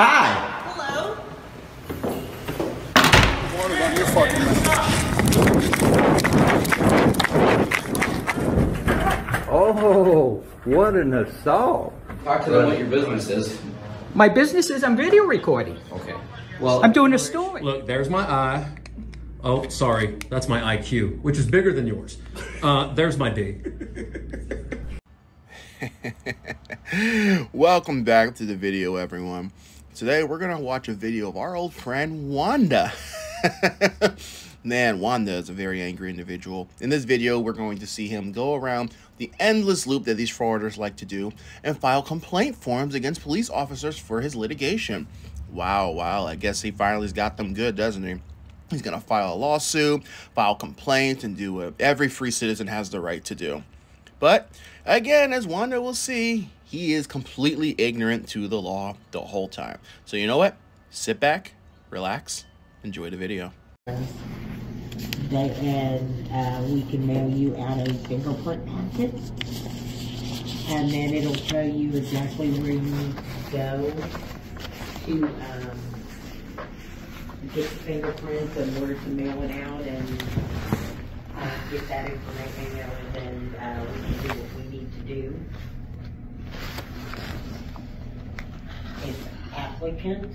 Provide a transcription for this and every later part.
Hi. Hello. On your fucking Oh, what an assault. Talk to them what your business is. My business is I'm video recording. Okay. Well, I'm doing a story. Look, there's my eye. Oh, sorry. That's my IQ, which is bigger than yours. There's my D. Welcome back to the video, everyone. Today, we're going to watch a video of our old friend, Wanda. Man, Wanda is a very angry individual. In this video, we're going to see him go around the endless loop that these frauditors like to do and file complaint forms against police officers for his litigation. Wow, I guess he finally's got them good, doesn't he? He's going to file a lawsuit, file complaints, and do what every free citizen has the right to do. But, again, as Wanda will see, he is completely ignorant to the law the whole time. So you know what? Sit back, relax, enjoy the video. And we can mail you out a fingerprint packet. And then it'll show you exactly where you need to go to get the fingerprints and where to mail it out and get that information, and then we can do what we need to do. It's applicant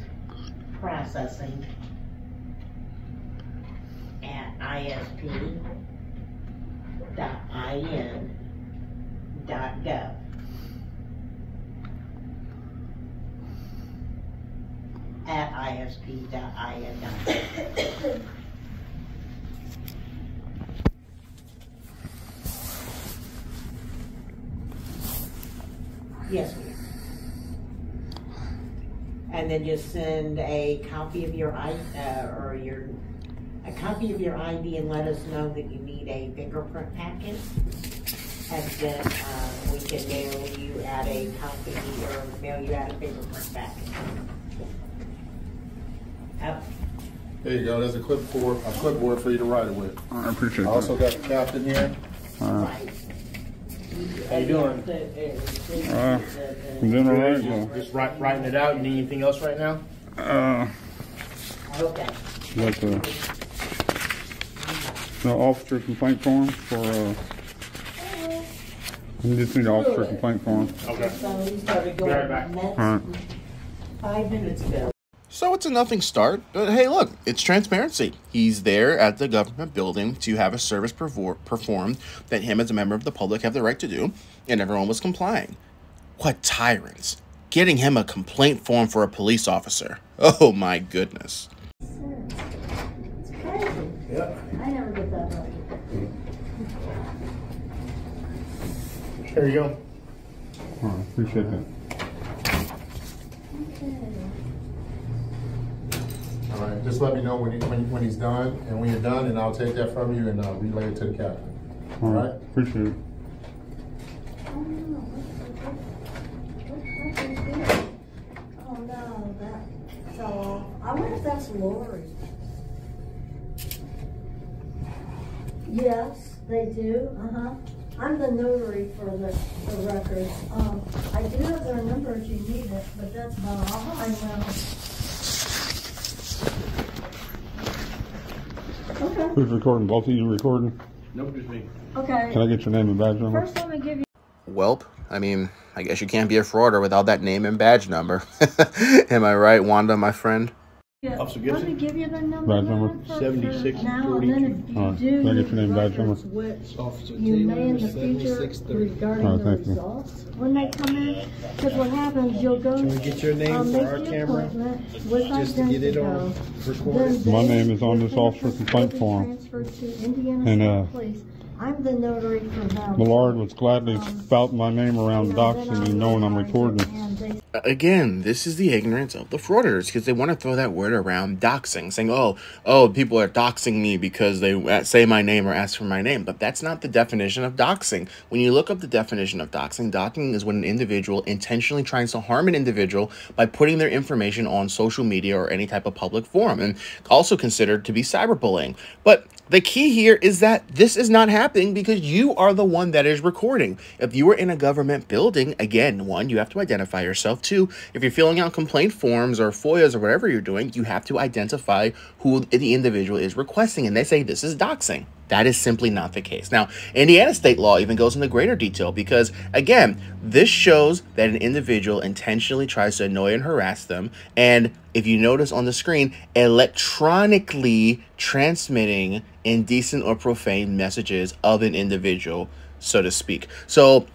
processing at isp.in.gov. At isp.in.gov. Yes, ma'am. And then just send a copy of your ID and let us know that you need a fingerprint packet, and then we can mail you out a copy or mail you out a fingerprint packet. There you go. There's a clipboard for you to write it with. I appreciate that. I also got the captain here. Right. How you doing? I'm doing all right. Just writing it out. You need anything else right now? Okay. Got the officer complaint form for, you just need the officer complaint form. Okay. So we started going Right back. All right. 5 minutes ago. So it's a nothing start, but hey, look, it's transparency. He's there at the government building to have a service performed that him as a member of the public have the right to do, and everyone was complying. What tyrants. Getting him a complaint form for a police officer. Oh my goodness. It's crazy. Yeah. I never get that right. Here you go. All right, appreciate that. All right. Just let me know when he's done, and when you're done, and I'll take that from you and relay it to the captain. All right, appreciate it. Oh no, that fell off. I wonder if that's Lori. Yes, they do. I'm the notary for the records. I do have their number if you need it, but that's about all I know. Okay. Who's recording? Both of you recording? Nope, just me. Okay. Can I get your name and badge number? First, let me give you. Welp, I mean, I guess you can't be a frauder without that name and badge number. Am I right, Wanda, my friend? Yeah, Officer let me Gibson? give you the number. Badge number? 76 now, and then if you All right. do Can I get need your name, badge number? records, which Officer you may in the Taylor, future 7630. regarding All right, the thank you. results when they come in, because what happens, you'll go. Can we get your name for make our the camera? appointment with Just to get it on Identigo. recorded? Then My they name is on this will officer complaint be form. transferred to Indiana And, State Police. I'm the notary for them. Millard was gladly spout my name around doxing you knowing I'm recording. Again, this is the ignorance of the frauditors, because they want to throw that word around, doxing, saying, oh, people are doxing me because they say my name or ask for my name. But that's not the definition of doxing. When you look up the definition of doxing, doxing is when an individual intentionally tries to harm an individual by putting their information on social media or any type of public forum, and also considered to be cyberbullying. But The key here is that this is not happening because you are the one that is recording. If you were in a government building, again, one, you have to identify yourself. Two, if you're filling out complaint forms or FOIAs or whatever you're doing, you have to identify who the individual is requesting. And they say this is doxing. That is simply not the case. Now, Indiana state law even goes into greater detail because, again, this shows that an individual intentionally tries to annoy and harass them. And if you notice on the screen, electronically transmitting indecent or profane messages of an individual, so to speak. So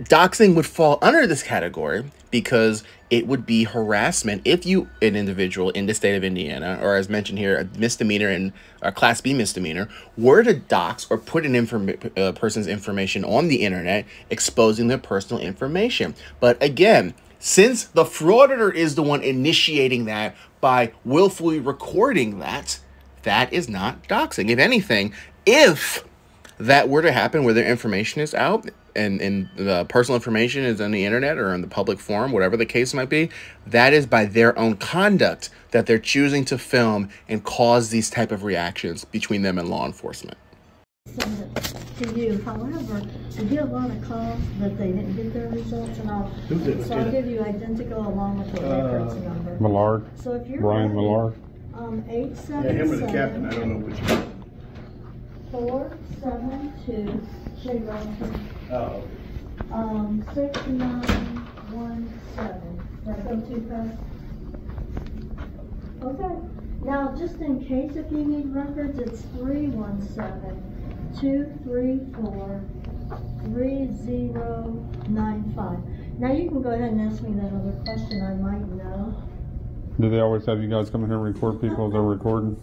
doxing would fall under this category because it would be harassment if you, an individual in the state of Indiana, or as mentioned here, a misdemeanor and a Class B misdemeanor, were to dox or put an person's information on the internet, exposing their personal information. But again, since the frauditor is the one initiating that by willfully recording that, that is not doxing. If anything, if that were to happen where their information is out and the personal information is on the internet or in the public forum, whatever the case might be, that is by their own conduct that they're choosing to film and cause these type of reactions between them and law enforcement. To you, however, I get a lot of calls that they didn't get their results, and I'll give you identical along with the reference number. Millard. So if you're Brian Millard. 877. Yeah, him or the captain, I don't know which one. 472 Shea Oh. 6917. Did I go too fast? Okay. Now, just in case if you need records, it's 317-234-3095. Now you can go ahead and ask me that other question I might know. Do they always have you guys come in here and record people as they're recording?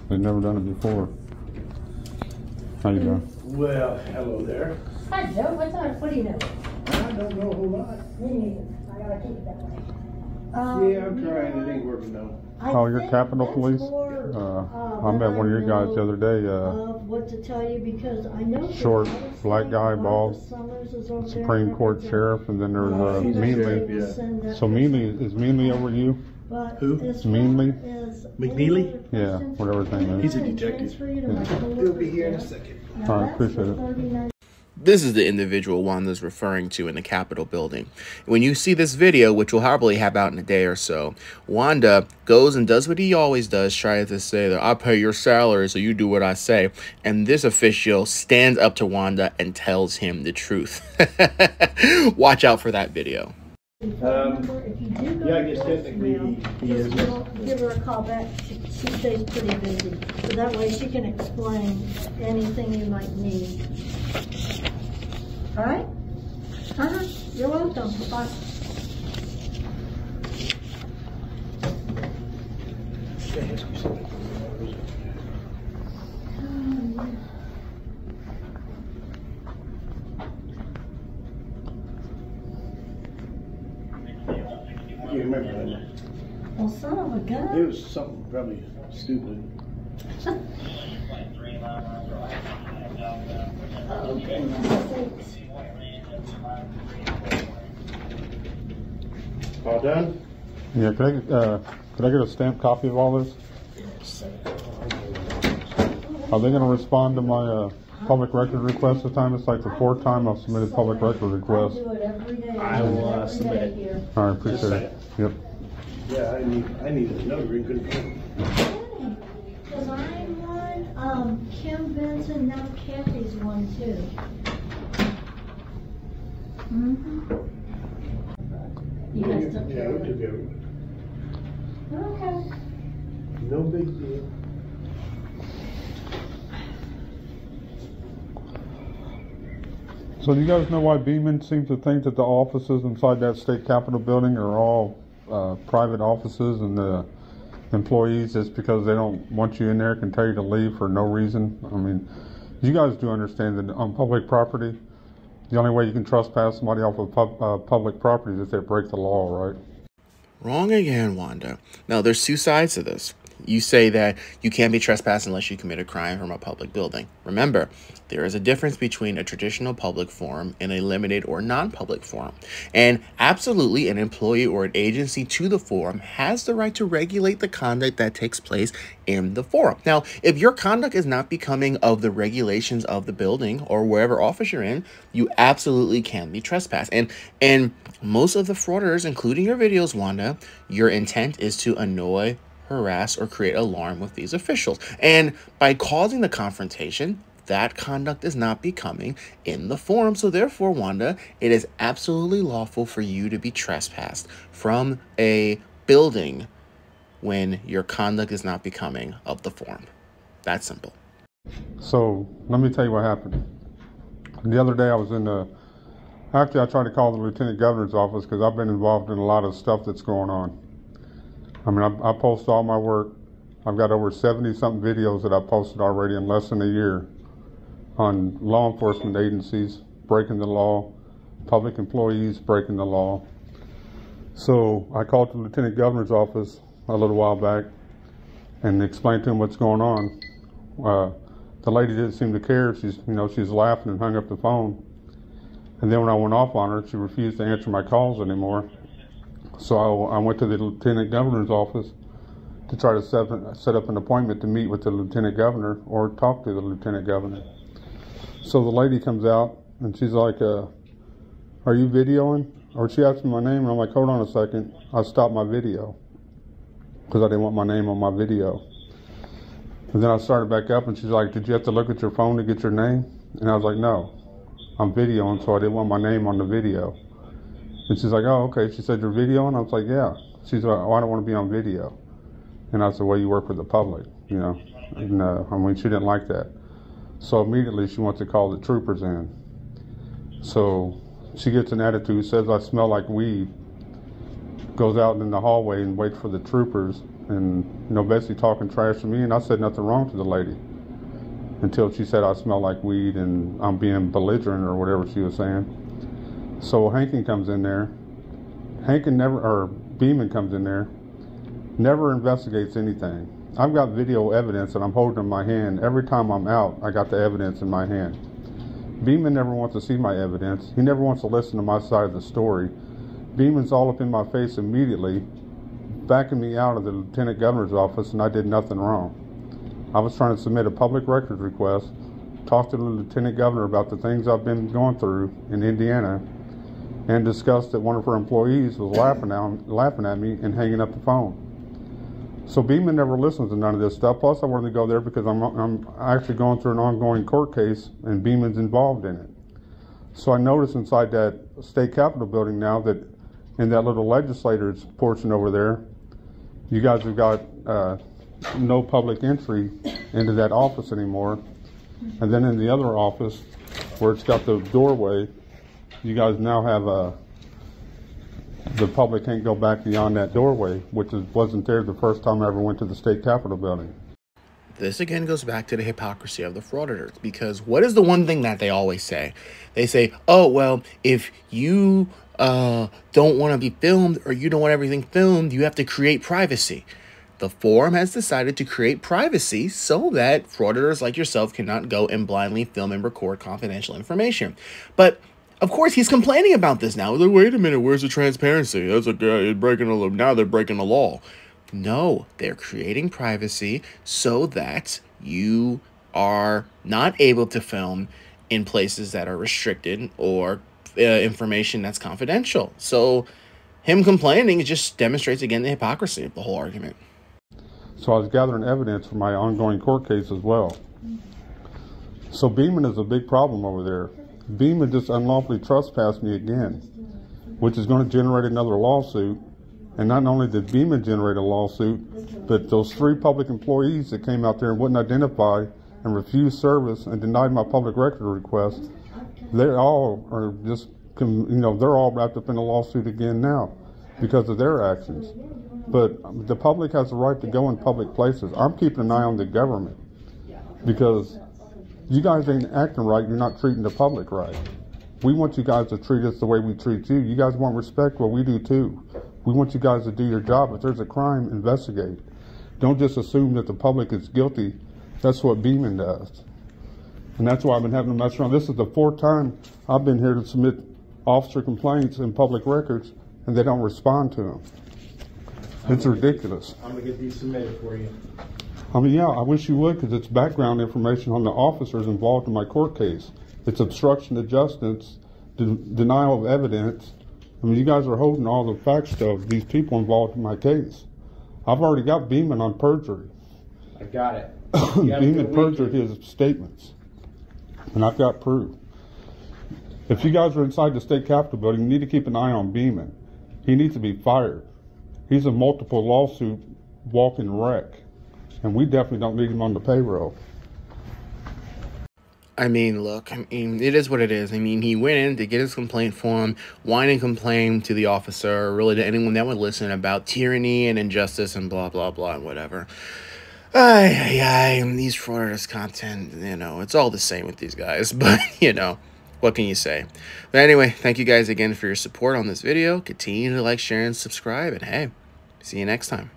They've never done it before. How you doing? Well, hello there. Hi, Joe. What's on? What do you know? I don't know a whole lot. Me neither. I gotta keep it that way. Yeah, I'm trying. It ain't working though. Oh, you're Capitol Police? I met one of your guys the other day. What to tell you, because I know Short, black guy, bald, Supreme Court sheriff, and then there's Meanly. Yeah. So Meanly, is Meanly over you? Who? Meanly? McNeely? Yeah, whatever his name is. He's a detective. He'll be here in a second. All right, appreciate it. This is the individual Wanda's referring to in the Capitol building. When you see this video, which we'll probably have out in a day or so, Wanda goes and does what he always does, trying to say that I pay your salary, so you do what I say. And this official stands up to Wanda and tells him the truth. Watch out for that video. Yeah, I guess technically he is. Give her a call back. She stays pretty busy, so that way she can explain anything you might need. All right? You're welcome. Bye. I can't remember that. Well, son of a gun. It was something probably stupid. Okay. All done? Yeah, could I get a stamped copy of all this? Are they going to respond to my public record request this time? It's like the fourth time I've submitted public record requests. I do it every day. I will every submit day it. here. All right, appreciate it. Yep. Yeah, I need a notary. Couldn't Because I'm one, Kim Benson, now Kathy's one too. You guys took care of we it. took care of it. Okay. No big deal. So do you guys know why Beeman seems to think that the offices inside that state capitol building are all private offices, and the employees, it's because they don't want you in there, can tell you to leave for no reason? I mean, you guys do understand that on public property, the only way you can trespass somebody off of public property is if they break the law, right? Wrong again, Wanda. Now, there's two sides to this. You say that you can't be trespassed unless you commit a crime from a public building. Remember, there is a difference between a traditional public forum and a limited or non-public forum. And absolutely, an employee or an agency to the forum has the right to regulate the conduct that takes place in the forum. Now, if your conduct is not becoming of the regulations of the building or wherever office you're in, you absolutely can be trespassed. And most of the frauditors, including your videos, Wanda, your intent is to annoy, harass, or create alarm with these officials. And by causing the confrontation, that conduct is not becoming in the forum. So therefore, Wanda, it is absolutely lawful for you to be trespassed from a building when your conduct is not becoming of the forum. That's simple. So let me tell you what happened. The other day I was in the, actually I tried to call the Lieutenant Governor's office because I've been involved in a lot of stuff that's going on. I mean, I post all my work. I've got over 70-something videos that I've posted already in less than a year on law enforcement agencies breaking the law, public employees breaking the law. So I called the Lieutenant Governor's office a little while back and explained to him what's going on. The lady didn't seem to care. She's laughing and hung up the phone. And then when I went off on her, she refused to answer my calls anymore. So I went to the Lieutenant Governor's office to try to set up an appointment to meet with the Lieutenant Governor or talk to the Lieutenant Governor. So the lady comes out and she's like, are you videoing? Or she asked me my name and I'm like, hold on a second. I stopped my video because I didn't want my name on my video. And then I started back up and she's like, did you have to look at your phone to get your name? And I was like, no, I'm videoing, so I didn't want my name on the video. And she's like, oh, okay. She said, you're videoing? I was like, yeah. She's like, oh, I don't want to be on video. And I said, well, you work for the public, you know. And, I mean, she didn't like that. So immediately she wants to call the troopers in. So she gets an attitude, says I smell like weed, goes out in the hallway and waits for the troopers, and basically talking trash to me. And I said nothing wrong to the lady until she said I smell like weed and I'm being belligerent or whatever she was saying. So Hankin comes in there. Beeman comes in there, never investigates anything. I've got video evidence that I'm holding in my hand. Every time I'm out, I got the evidence in my hand. Beeman never wants to see my evidence. He never wants to listen to my side of the story. Beeman's all up in my face immediately, backing me out of the Lieutenant Governor's office, and I did nothing wrong. I was trying to submit a public records request, talk to the Lieutenant Governor about the things I've been going through in Indiana, and discussed that one of her employees was laughing at me and hanging up the phone. So Beeman never listens to none of this stuff. Plus, I wanted to go there because I'm actually going through an ongoing court case, and Beeman's involved in it. So I noticed inside that state capitol building now that in that little legislators portion over there, you guys have got no public entry into that office anymore. And then in the other office, where it's got the doorway, you guys now have the public can't go back beyond that doorway, which wasn't there the first time I ever went to the state capitol building. This again goes back to the hypocrisy of the frauditors, because what is the one thing that they always say? They say, oh, well, if you don't want to be filmed or you don't want everything filmed, you have to create privacy. The forum has decided to create privacy so that frauditors like yourself cannot go and blindly film and record confidential information. But of course, he's complaining about this now. Like, wait a minute, where's the transparency? That's breaking the law. Now they're breaking the law. No, they're creating privacy so that you are not able to film in places that are restricted or information that's confidential. So him complaining just demonstrates again the hypocrisy of the whole argument. So I was gathering evidence for my ongoing court case as well. So Beeman is a big problem over there. Beeman just unlawfully trespassed me again, which is going to generate another lawsuit. And not only did Beeman generate a lawsuit, but those 3 public employees that came out there and wouldn't identify and refused service and denied my public record request, they all are just, they're all wrapped up in a lawsuit again now because of their actions. But the public has the right to go in public places. I'm keeping an eye on the government because you guys ain't acting right. You're not treating the public right. We want you guys to treat us the way we treat you. You guys want respect, well, we do too. We want you guys to do your job. If there's a crime, investigate. Don't just assume that the public is guilty. That's what Beeman does. And that's why I've been having to mess around. This is the 4th time I've been here to submit officer complaints in public records, and they don't respond to them. It's ridiculous. I'm going to get these submitted for you. I mean, yeah, I wish you would, because it's background information on the officers involved in my court case. It's obstruction of justice, denial of evidence. I mean, you guys are holding all the facts of these people involved in my case. I've already got Beeman on perjury. I got it. Beeman perjured his statements, and I've got proof. If you guys are inside the state capitol building, you need to keep an eye on Beeman. He needs to be fired. He's a multiple lawsuit walking wreck, and we definitely don't need him on the payroll. I mean, look, I mean, it is what it is. I mean, he went in to get his complaint form, whine and complain to the officer, really to anyone that would listen, about tyranny and injustice and blah, blah, blah, and whatever. These frauditors content, you know, it's all the same with these guys, but, you know, what can you say? But anyway, thank you guys again for your support on this video. Continue to like, share, and subscribe, and hey, see you next time.